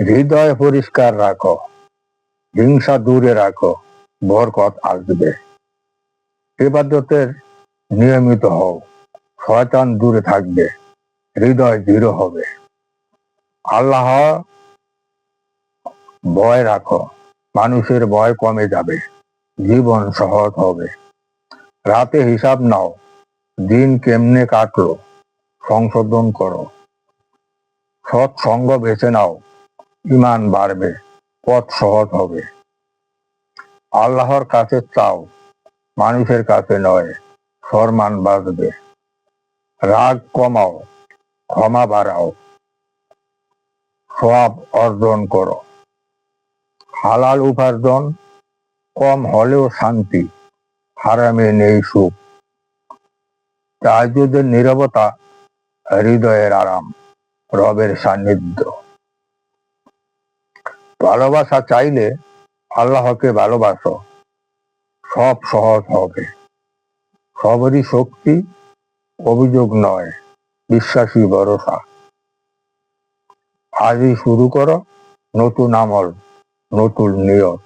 হৃদয় পরিষ্কার রাখো, হিংসা দূরে রাখো, বরকত আসবে। ইবাদতের নিয়মিত হও, শয়তান দূরে থাকবে, হৃদয় দৃঢ় হবে। আল্লাহ ভয় রাখো, মানুষের ভয় কমে যাবে, জীবন সহজ হবে। রাতে হিসাব নাও, দিন কেমনে কাটলো, সংশোধন করো। সৎ সঙ্গ বেছে নাও, ইমান বাড়বে, পথ সহজ হবে। আল্লাহর কাছে চাও, মানুষের কাছে নয়, সম্মান বাঁচবে। রাগ কমাও, ক্ষমা বাড়াও, সওয়াব অর্জন করো। হালাল উপার্জন, কম হলেও শান্তি, হারামে নেই সুখ। তাহাজ্জুদের নীরবতা, হৃদয়ের আরাম, রবের সান্নিধ্য। ভালোবাসা চাইলে আল্লাহকে ভালোবাসো, সব সহজ হবে। সবরই শক্তি, অভিযোগ নয়, বিশ্বাসী ভরসা। আজই শুরু করো নতুন আমল, নতুন নিয়ত।